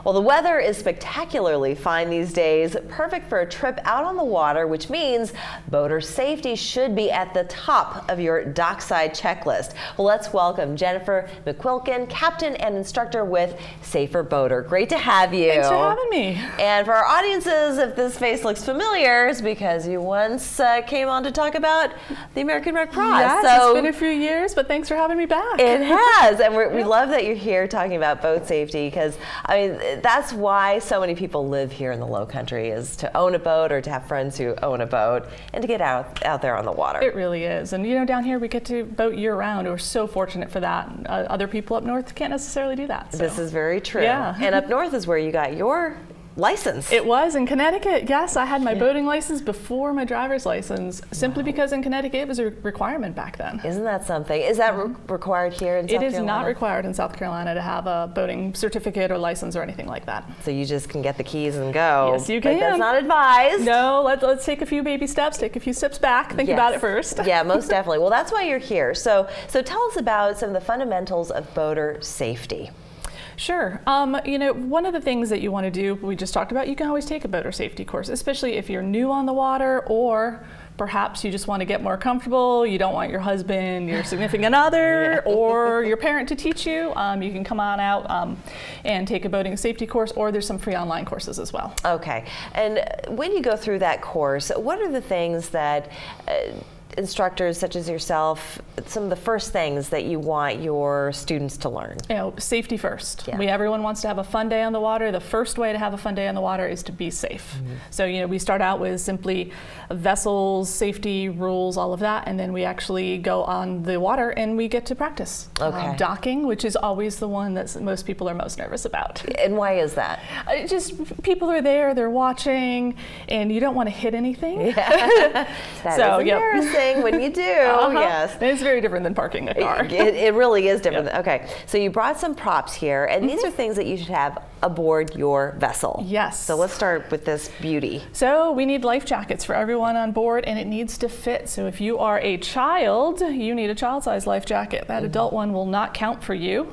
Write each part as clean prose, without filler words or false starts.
Well, the weather is spectacularly fine these days, perfect for a trip out on the water, which means boater safety should be at the top of your dockside checklist. Well, let's welcome Jennifer McQuilken, captain and instructor with SaferBoater. Great to have you. Thanks for having me. And for our audiences, if this face looks familiar, it's because you once came on to talk about the American Red Cross. Yes, so it's been a few years, but thanks for having me back. It has, and we love that you're here talking about boat safety, because I mean that's why so many people live here in the Low Country, is to own a boat or to have friends who own a boat and to get out there on the water. It really is, and you know, down here we get to boat year round. We're so fortunate for that. Other people up north can't necessarily do that. So. This is very true. Yeah. And up north is where you got your license. It was in Connecticut. Yes, I had my boating license before my driver's license, simply because in Connecticut it was a requirement back then. Isn't that something? Is that required here in South Carolina? It is not required in South Carolina to have a boating certificate or license or anything like that. So you just can get the keys and go. Yes, you can. But that's not advised. No, let's take a few baby steps, take a few steps back, think about it first. Yeah, most definitely. Well, that's why you're here. So tell us about some of the fundamentals of boater safety. Sure. You know, one of the things that you want to do, we just talked about, you can always take a boater safety course, especially if you're new on the water, or perhaps you just want to get more comfortable. You don't want your husband, your significant other, or your parent to teach you. You can come on out and take a boating safety course, or there's some free online courses as well. Okay. And when you go through that course, what are the things that instructors such as yourself, some of the first things that you want your students to learn? You know, safety first. Yeah. Everyone wants to have a fun day on the water. The first way to have a fun day on the water is to be safe. So, you know, we start out with simply vessels, safety rules, all of that, and then we actually go on the water and we get to practice. Okay. Docking, which is always the one that most people are most nervous about. And why is that? Just people are there, they're watching, and you don't want to hit anything. Yeah. That So, is embarrassing when you do. Yes. And it's very different than parking a car. It really is different. Okay, so you brought some props here, and these are things that you should have aboard your vessel. Yes. So let's start with this beauty. So we need life jackets for everyone on board, and it needs to fit. So if you are a child, you need a child-sized life jacket. That adult one will not count for you.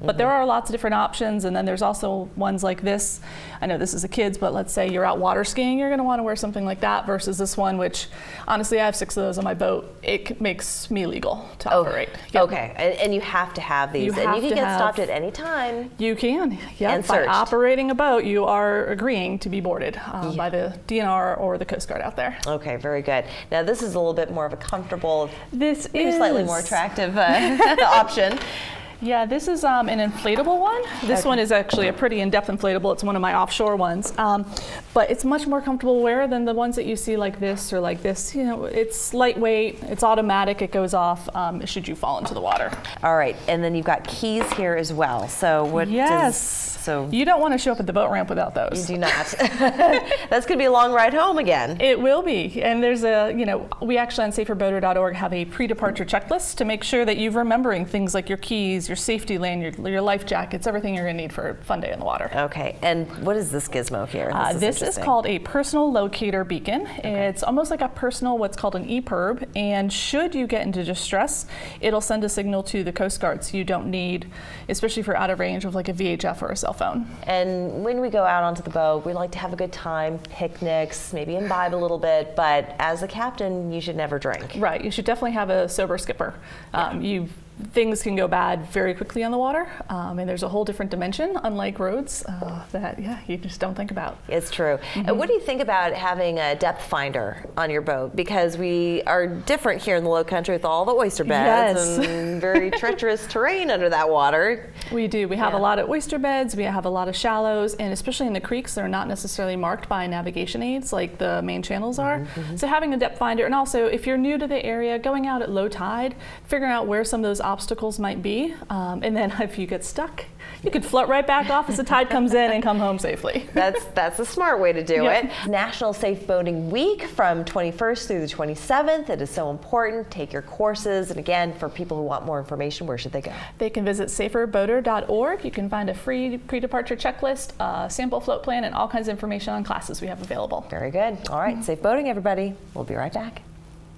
But there are lots of different options, and then there's also ones like this. I know this is a kid's, but let's say you're out water skiing, you're going to want to wear something like that versus this one, which honestly I have 6 of those on my boat. It makes me legal to operate. Yep. Okay, and you have to have these, and you can get stopped at any time. You can, yeah. And by searched. operating a boat, you are agreeing to be boarded by the DNR or the Coast Guard out there. Okay, very good. Now this is a little bit more of a comfortable, this is slightly more attractive option. Yeah, this is an inflatable one. This one is actually a pretty in-depth inflatable. It's one of my offshore ones. But it's much more comfortable to wear than the ones that you see like this or like this. You know, it's lightweight, it's automatic, it goes off should you fall into the water. All right, and then you've got keys here as well. So what So you don't want to show up at the boat ramp without those. You do not. That's going to be a long ride home again. It will be. And there's we actually on SaferBoater.org have a pre-departure checklist to make sure that you're remembering things like your keys, your safety lanyard, your life jackets, everything you're going to need for a fun day in the water. Okay, and what is this gizmo here? This is called a personal locator beacon. Okay. It's almost like a personal, what's called an EPIRB, and should you get into distress, it'll send a signal to the Coast Guard, so you don't need, especially if you're out of range of like a VHF or a cell phone. And when we go out onto the boat, we like to have a good time, picnics, maybe imbibe a little bit, but as a captain, you should never drink. Right, you should definitely have a sober skipper. Things can go bad very quickly on the water, and there's a whole different dimension, unlike roads, that you just don't think about. It's true. And what do you think about having a depth finder on your boat? Because we are different here in the Low Country with all the oyster beds and very treacherous terrain under that water. We do. We have a lot of oyster beds, we have a lot of shallows, and especially in the creeks, they're not necessarily marked by navigation aids like the main channels are. So having a depth finder, and also if you're new to the area, going out at low tide, figuring out where some of those obstacles might be, and then if you get stuck, you could float right back off as the tide comes in and come home safely. That's a smart way to do it. National Safe Boating Week from 21st through the 27th. It is so important. Take your courses, and again, for people who want more information, where should they go? They can visit SaferBoater.org. You can find a free pre-departure checklist, sample float plan, and all kinds of information on classes we have available. Very good. All right, safe boating, everybody. We'll be right back.